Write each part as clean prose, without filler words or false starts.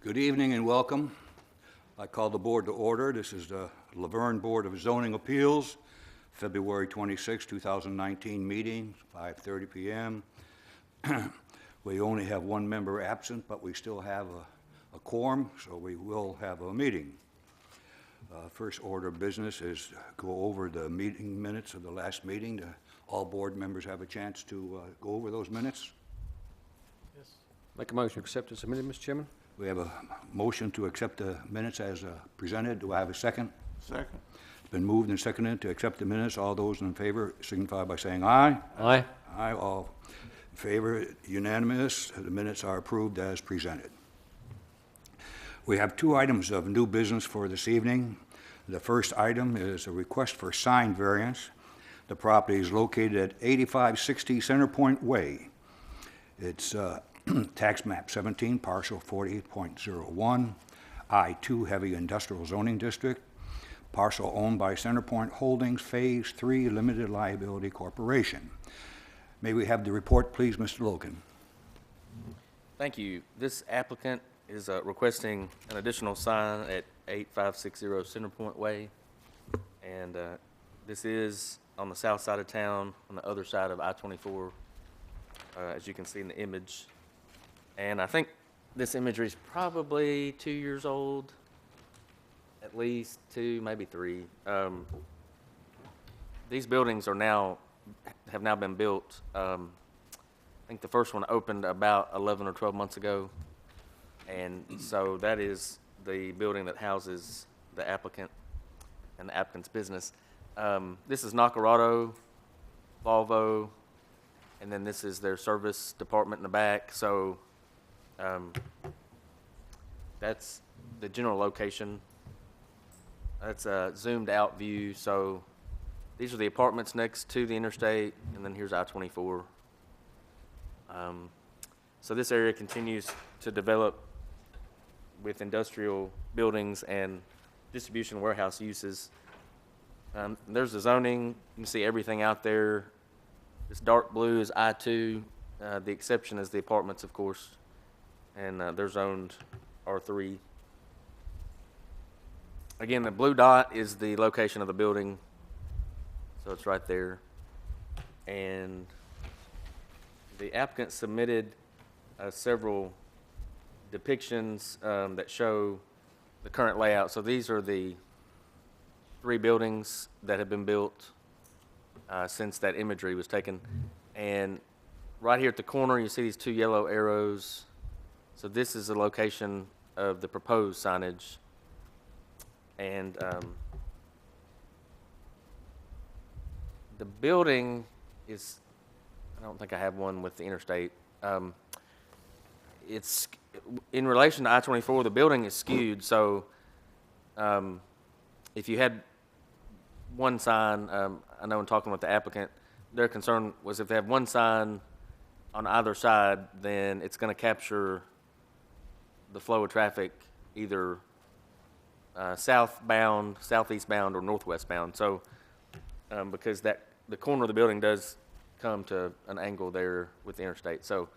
Good evening and welcome. I call the board to order. This is the Laverne Board of Zoning Appeals, February 26, 2019 meeting, 5:30 p.m. We only have one member absent, but we still have a quorum, so we will have a meeting. First order of business is go over the meeting minutes of the last meeting. All board members have a chance to go over those minutes. Yes. Make a motion to accept as submitted, Mr. Chairman. We have a motion to accept the minutes as presented. Do I have a second? Second. It's been moved and seconded to accept the minutes. All those in favor signify by saying aye. Aye. Aye. All in favor, unanimous. The minutes are approved as presented. We have two items of new business for this evening. The first item is a request for sign variance. The property is located at 8560 Centerpoint Way. It's tax map 17, parcel 48.01, I-2 Heavy Industrial Zoning District, parcel owned by Centerpoint Holdings, Phase 3 Limited Liability Corporation. May we have the report, please, Mr. Logan? Thank you. This applicant is requesting an additional sign at 8560 Centerpoint Way. And this is on the south side of town, on the other side of I-24, as you can see in the image. And I think this imagery is probably 2 years old, at least 2, maybe 3. These buildings have now been built. I think the first one opened about 11 or 12 months ago. And so that is the building that houses the applicant and the applicant's business. This is Nacarado, Volvo, and then this is their service department in the back. So that's the general location. That's a zoomed out view. So these are the apartments next to the interstate, and then here's I-24. So this area continues to develop with industrial buildings and distribution warehouse uses. There's the zoning. You can see everything out there. This dark blue is I-2. The exception is the apartments, of course, and they're zoned R3. Again, the blue dot is the location of the building, so it's right there. And the applicant submitted several depictions that show the current layout. So these are the 3 buildings that have been built since that imagery was taken. And right here at the corner, you see these 2 yellow arrows. So this is the location of the proposed signage. And the building is, I don't think I have one with the interstate. It's in relation to I-24, the building is skewed. So if you had one sign, I know in talking with the applicant, their concern was if they have one sign on either side, then it's going to capture the flow of traffic either southbound, southeastbound, or northwestbound. So because the corner of the building does come to an angle there with the interstate. So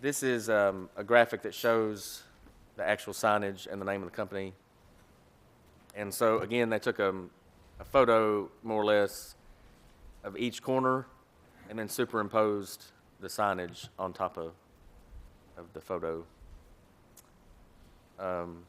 this is a graphic that shows the actual signage and the name of the company. And so, again, they took a photo, more or less, of each corner and then superimposed the signage on top of the photo. And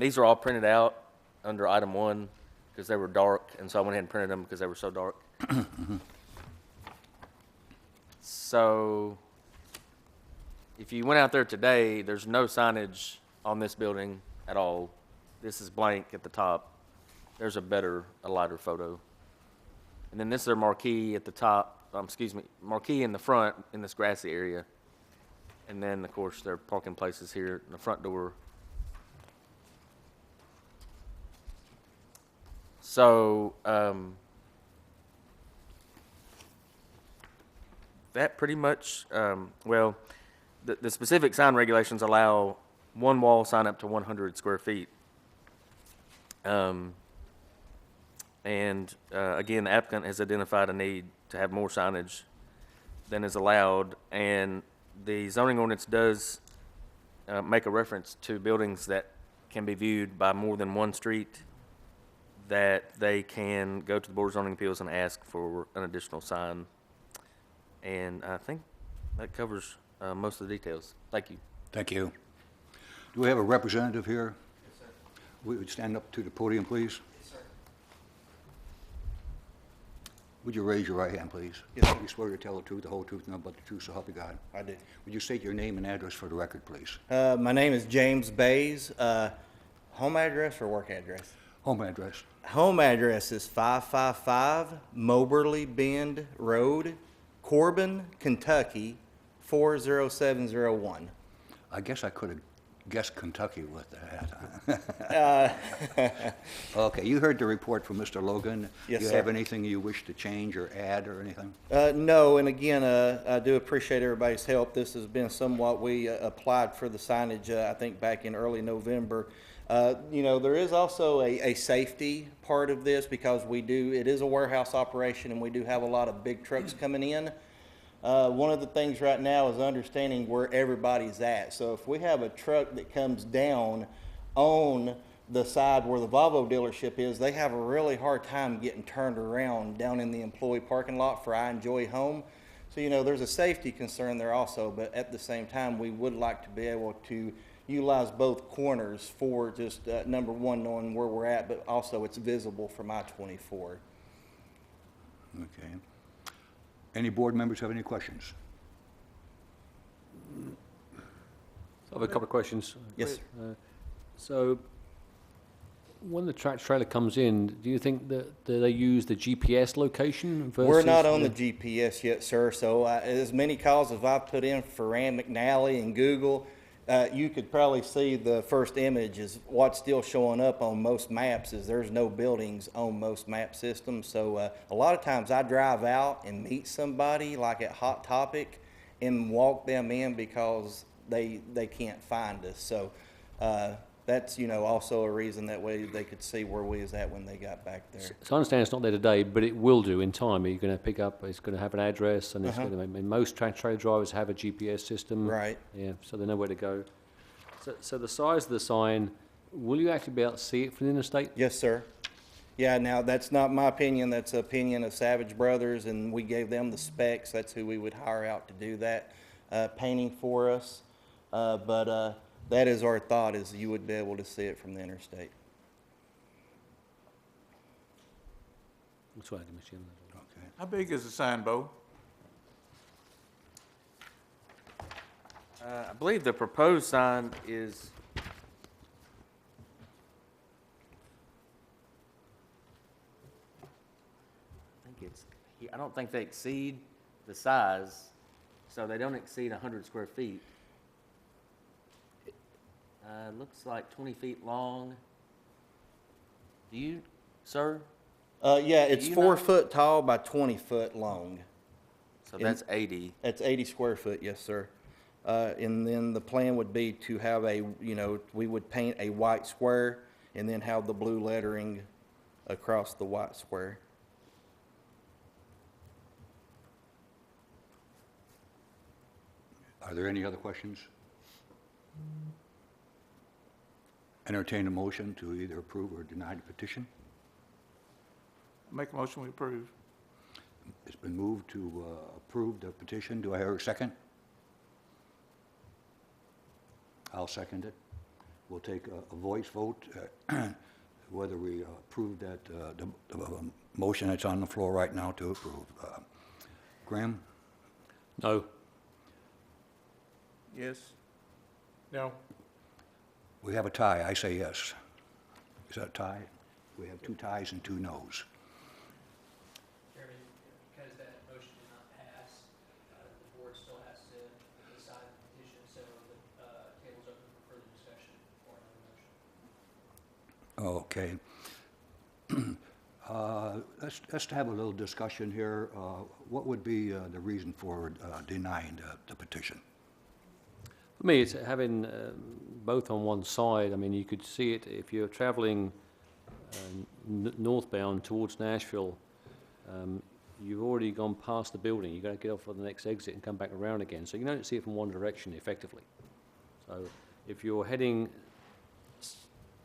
these are all printed out under item 1 because they were dark, and so I went ahead and printed them because they were so dark. So if you went out there today, there's no signage on this building at all. This is blank at the top. There's a lighter photo. And then this is their marquee at the top, marquee in the front in this grassy area. And then, of course, their parking places here in the front door. So that pretty much, the specific sign regulations allow one wall sign up to 100 square feet. Again, the applicant has identified a need to have more signage than is allowed, and the zoning ordinance does make a reference to buildings that can be viewed by more than one street, that they can go to the Board of Zoning Appeals and ask for an additional sign. And I think that covers most of the details. Thank you. Thank you. Do we have a representative here? Yes, sir. Would you stand up to the podium, please? Yes, sir. Would you raise your right hand, please? Yes, sir. You swear to tell the truth, the whole truth, and nothing but the truth, so help you God. I do. Would you state your name and address for the record, please? My name is James Bays. Home address or work address? Home address. Home address is 555 Moberly Bend Road, Corbin, Kentucky, 40701. I guess I could have guessed Kentucky with that. Okay, you heard the report from Mr. Logan. Yes, Do you sir. have anything you wish to change or add or anything? No, and again, I do appreciate everybody's help. This has been somewhat, we applied for the signage, I think, back in early November. You know, there is also a safety part of this because it is a warehouse operation and we do have a lot of big trucks coming in. One of the things right now is understanding where everybody's at. So if we have a truck that comes down on the side where the Volvo dealership is, they have a really hard time getting turned around down in the employee parking lot for I Enjoy Home. So, you know, there's a safety concern there also, but at the same time, we would like to be able to utilize both corners for just, number one, knowing where we're at, but also it's visible from I-24. Okay. Any board members have any questions? I have a couple of questions. Yes, sir. So, when the trailer comes in, do you think that do they use the GPS location versus? We're not on the GPS yet, sir, so as many calls as I've put in for Rand McNally and Google, you could probably see the first image is what's still showing up on most maps is there's no buildings on most map systems. So a lot of times I drive out and meet somebody like at Hot Topic and walk them in because they can't find us. So that's, you know, also a reason that way they could see where we was at when they got back there. So I understand it's not there today, but it will do in time. You're going to pick up, it's going to have an address, and it's going to, I mean, most trailer drivers have a GPS system. Right. Yeah, so they know where to go. So the size of the sign, will you actually be able to see it from the interstate? Yes, sir. Yeah, now that's not my opinion, that's the opinion of Savage Brothers, and we gave them the specs. That's who we would hire out to do that painting for us. But that is our thought, is you would be able to see it from the interstate. That's right, Mr. Okay. How big is the sign, Bo? I believe the proposed sign is, I don't think they exceed the size, so they don't exceed 100 square feet. Looks like 20 feet long. Do you, sir? Yeah, it's you 4 know? foot tall by 20 foot long. So that's 80. That's 80 square foot, yes, sir. And then the plan would be to have a, you know, we would paint a white square and then have the blue lettering across the white square. Are there any other questions? Entertain a motion to either approve or deny the petition. Make a motion, we approve. It's been moved to approve the petition. Do I hear a second? I'll second it. We'll take a voice vote whether we approve that, the motion that's on the floor right now to approve. Graham? No. Yes? No. We have a tie. I say yes. Is that a tie? We have 2 ties and 2 noes. Chairman, because that motion did not pass, the board still has to decide the petition, so the table's open for further discussion or another motion. Okay. Let's have a little discussion here. What would be the reason for denying the petition? For me, it's having both on one side. I mean, you could see it if you're traveling northbound towards Nashville. you've already gone past the building. You've got to get off on the next exit and come back around again. So you don't see it from one direction effectively. So if you're heading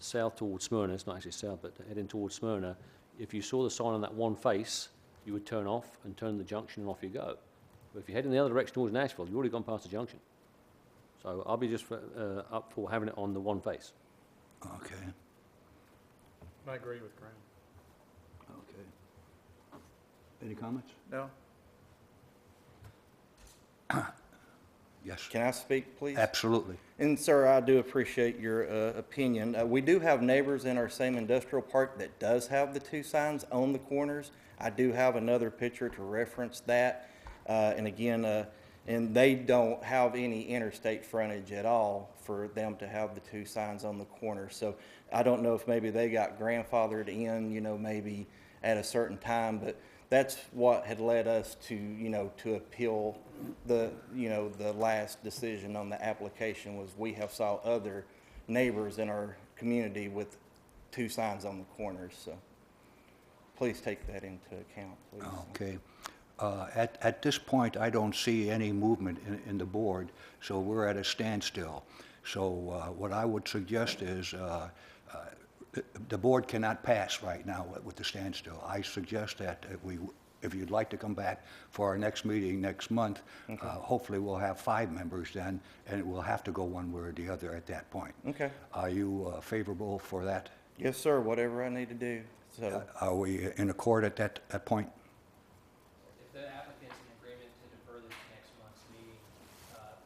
south towards Smyrna, it's not actually south, but heading towards Smyrna, if you saw the sign on that one face, you would turn off and turn the junction and off you go. But if you're heading the other direction towards Nashville, you've already gone past the junction. So I'll be just up for having it on the one face. Okay, I agree with Graham. okay. Any comments? No? Yes, Can I speak, please? absolutely. And sir, I do appreciate your opinion. We do have neighbors in our same industrial park that does have the two signs on the corners. I do have another picture to reference that. And again, and they don't have any interstate frontage at all for them to have the two signs on the corner. So I don't know if maybe they got grandfathered in, you know, maybe at a certain time, but that's what had led us to, you know, to appeal the, you know, the last decision on the application was we have saw other neighbors in our community with two signs on the corners, so please take that into account, please. Okay. At this point, I don't see any movement in the board, so we're at a standstill. So what I would suggest is the board cannot pass right now with the standstill. I suggest that if you'd like to come back for our next meeting next month, hopefully we'll have 5 members then, and it will have to go one way or the other at that point. Okay. Are you favorable for that? Yes, sir, whatever I need to do, so. Are we in accord at that point? If the applicant's in agreement to defer this to next month's meeting, and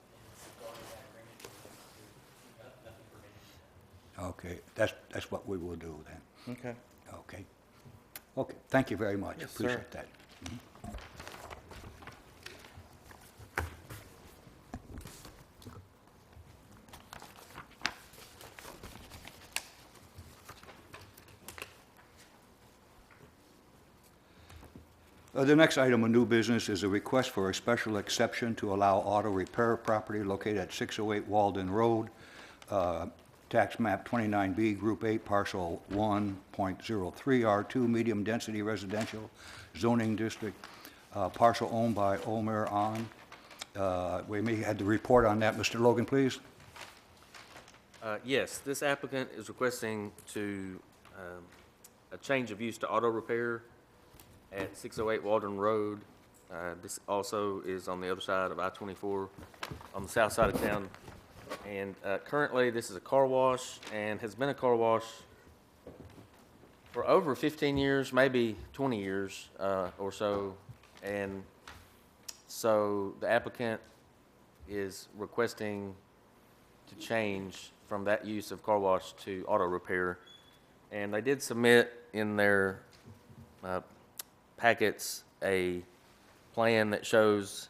regarding that agreement, there's nothing preventing that. Okay, that's what we will do then. Okay. Okay. Okay, thank you very much. Yes, sir. Appreciate that. The next item of new business is a request for a special exception to allow auto repair property located at 608 Walden Road, tax map 29B, Group 8, parcel 1.03R2, medium density residential zoning district, parcel owned by Omer An. We may have the report on that. Mr. Logan, please. Yes, this applicant is requesting to, a change of use to auto repair at 608 Waldron Road. This also is on the other side of I-24, on the south side of town. And currently, this is a car wash and has been a car wash for over 15 years, maybe 20 years or so. And so the applicant is requesting to change from that use of car wash to auto repair. And they did submit in their packets a plan that shows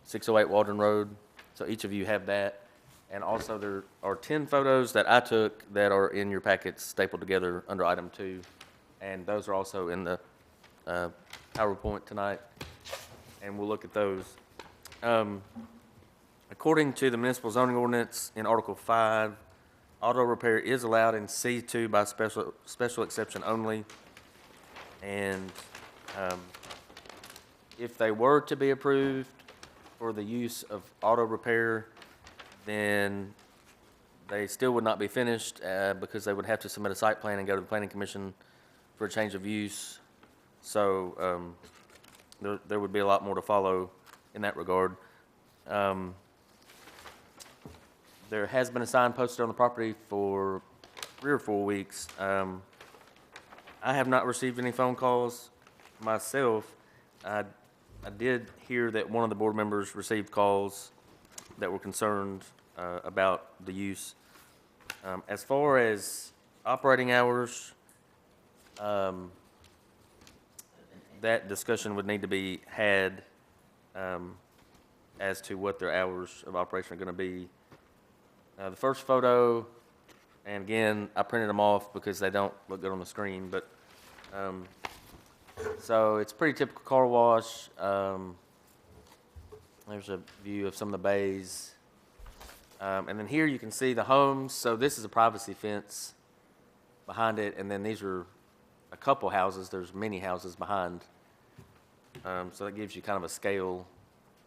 608 Waldron Road. So each of you have that. And also there are 10 photos that I took that are in your packets stapled together under item 2. And those are also in the PowerPoint tonight. And we'll look at those. According to the municipal zoning ordinance in Article 5, auto repair is allowed in C2 by special exception only. And if they were to be approved for the use of auto repair, then they still would not be finished because they would have to submit a site plan and go to the Planning Commission for a change of use. So there would be a lot more to follow in that regard. There has been a sign posted on the property for 3 or 4 weeks. I have not received any phone calls myself. I did hear that one of the board members received calls that were concerned about the use. As far as operating hours, that discussion would need to be had as to what their hours of operation are going to be. The first photo, and again, I printed them off because they don't look good on the screen, but so it's pretty typical car wash. There's a view of some of the bays. And then here you can see the homes. So this is a privacy fence behind it, and then these are a couple houses. There's many houses behind So that gives you kind of a scale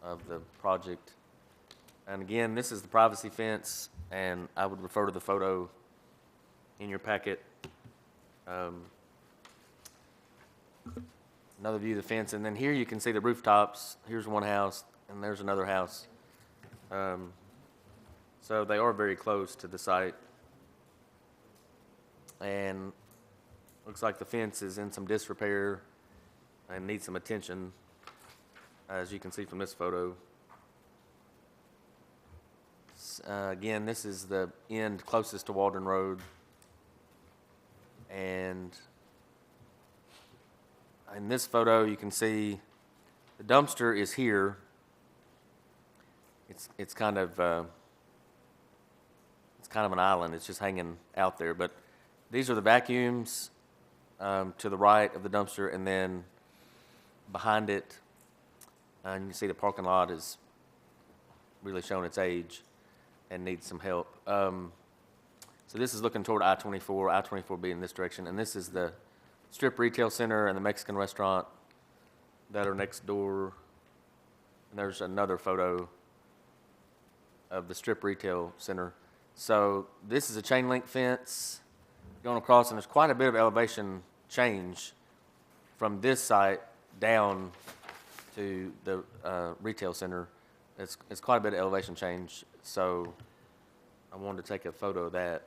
of the project. And again, this is the privacy fence, and I would refer to the photo in your packet. Another view of the fence, and then here you can see the rooftops. Here's one house, and there's another house. So they are very close to the site. And looks like the fence is in some disrepair and needs some attention, as you can see from this photo. Again, this is the end closest to Waldron Road. And in this photo, you can see the dumpster is here. It's kind of an island. It's just hanging out there. But these are the vacuums to the right of the dumpster, and then behind it, and you can see the parking lot is really showing its age and needs some help. So this is looking toward I-24, I-24 being in this direction, and this is the strip retail center and the Mexican restaurant that are next door. And there's another photo of the strip retail center. So this is a chain link fence going across, and there's quite a bit of elevation change from this site down to the retail center. It's quite a bit of elevation change, so I wanted to take a photo of that.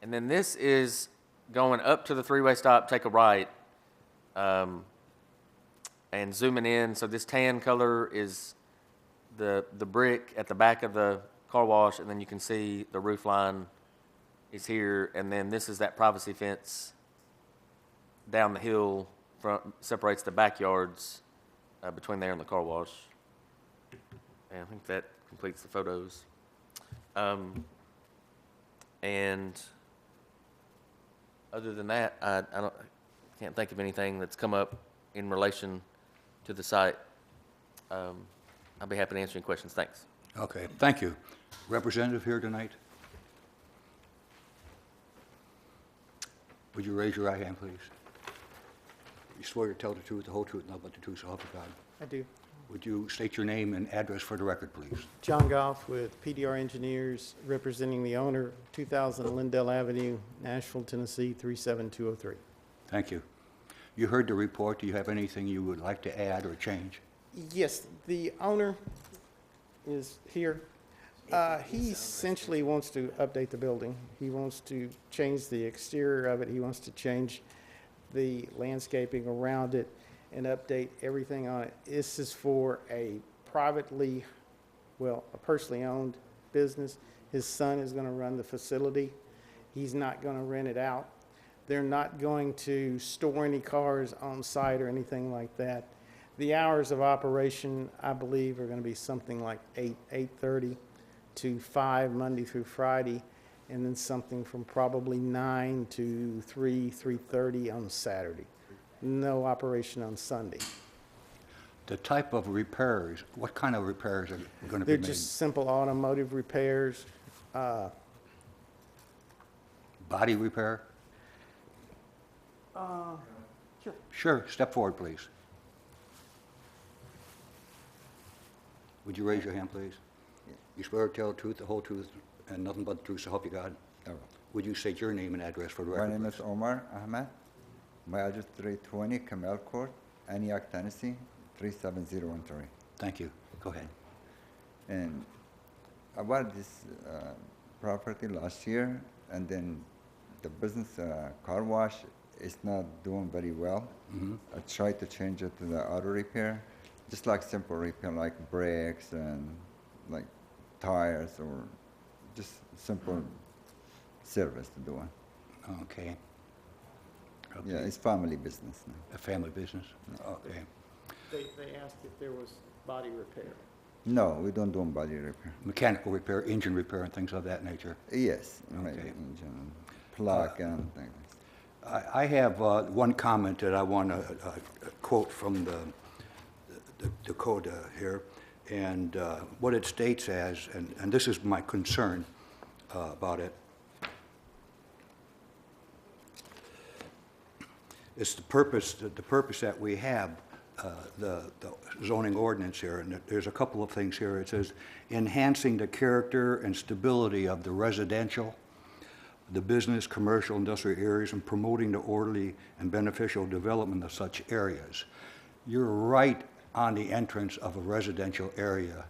And then this is going up to the three-way stop, take a right, and zooming in. So this tan color is the brick at the back of the car wash, and then you can see the roof line is here, and then this is that privacy fence down the hill separates the backyards between there and the car wash. And I think that completes the photos. And other than that, I can't think of anything that's come up in relation to the site. I'll be happy to answer any questions. Thanks. Okay, thank you. Representative here tonight? Would you raise your right hand, please? You swear to tell the truth, the whole truth, and nothing but the truth, so help you God. I do. Would you state your name and address for the record, please? John Goff with PDR Engineers, representing the owner, 2000 Lindell Avenue, Nashville, Tennessee, 37203. Thank you. You heard the report. Do you have anything you would like to add or change? Yes, the owner is here. He essentially wants to update the building. He wants to change the exterior of it. He wants to change the landscaping around it and update everything on it. This is for a privately, well, a personally owned business. His son is going to run the facility. He's not going to rent it out. They're not going to store any cars on site or anything like that. The hours of operation, I believe, are going to be something like 8:30 to 5 Monday through Friday, and then something from probably 9 to 3:30 on Saturday. No operation on Sunday. The type of repairs, what kind of repairs are going to be They're made? just simple automotive repairs. Body repair? Sure. Sure, step forward, please. Would you raise your hand, please? You swear to tell the truth, the whole truth, and nothing but the truth, so help you God? Would you state your name and address for the My record, name please? is Omar Ahmed. My address 320 Camel Court, Antioch, Tennessee, 37013. Thank you. Go ahead. And I bought this property last year, and then the business car wash is not doing very well. I tried to change it to the auto repair, just like simple repair, like brakes and like tires, or just simple service to do it. Okay. Yeah, it's family business now. A family business? Okay. They asked if there was body repair. No, we don't do body repair. Mechanical repair, engine repair, and things of that nature. Yes, Okay. maybe engine, plug, and things. I have one comment that I want to quote from the code here, and what it states as, and this is my concern about it. It's the purpose that we have the zoning ordinance here, and there's a couple of things here. It says, enhancing the character and stability of the residential, the business, commercial, industrial areas, and promoting the orderly and beneficial development of such areas. You're right on the entrance of a residential area,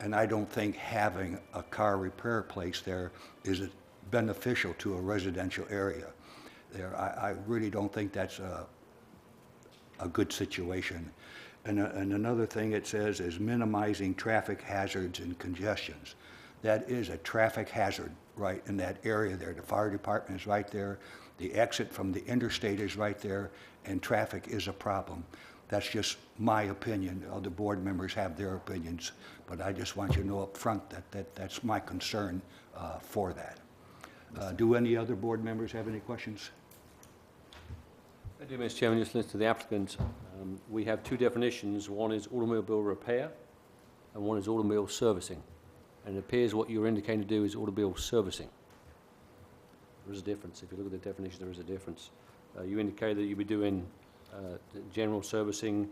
and I don't think having a car repair place there is beneficial to a residential area. There, I really don't think that's a good situation. And another thing it says is minimizing traffic hazards and congestions. That is a traffic hazard right in that area there. The fire department is right there. The exit from the interstate is right there, and traffic is a problem. That's just my opinion. Other board members have their opinions, but I just want you to know up front that that's my concern for that. Do any other board members have any questions? I do, Mr. Chairman, just listen to the applicant. We have two definitions. One is automobile repair, and one is automobile servicing. And it appears what you're indicating to do is automobile servicing. There is a difference. If you look at the definition, there is a difference. You indicated that you'll be doing general servicing,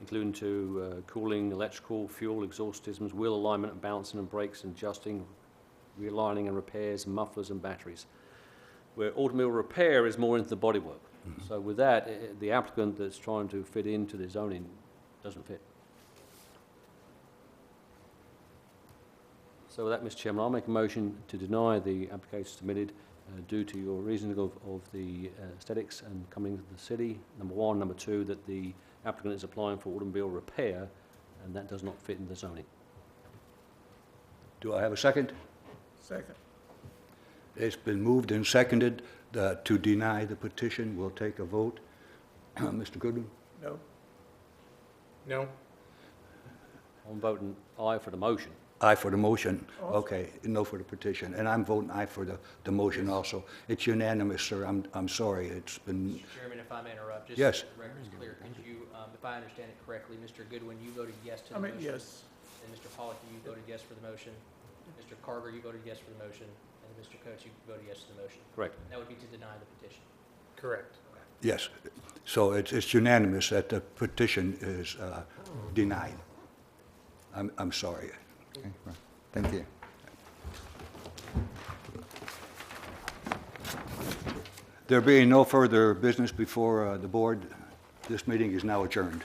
including to cooling, electrical, fuel, exhaust systems, wheel alignment and balancing and brakes and adjusting, realigning and repairs, mufflers and batteries. Where automobile repair is more into the bodywork. So with that, the applicant that's trying to fit into the zoning doesn't fit. So with that, Mr. Chairman, I'll make a motion to deny the application submitted due to your reasoning of the aesthetics and coming to the city, number one. Number two, that the applicant is applying for automobile repair, and that does not fit in the zoning. Do I have a second? Second. It's been moved and seconded to deny the petition. We'll take a vote. Mr. Goodwin? No. No. I'm voting aye for the motion. Aye for the motion. Okay, no for the petition. And I'm voting aye for the motion also. It's unanimous, sir. I'm sorry. It's been, Mr. Chairman, if I may interrupt, just Yes. so the record is clear, could you, if I understand it correctly, Mr. Goodwin, you voted yes to I the mean, motion? yes. And Mr. Pollock, you voted yes for the motion? Mr. Carter, you voted yes for the motion? And Mr. Coates, you voted yes to the motion? Correct. That would be to deny the petition. Correct. yes. So it's unanimous that the petition is denied. I'm sorry. Okay, well, thank you. There being no further business before the board, this meeting is now adjourned.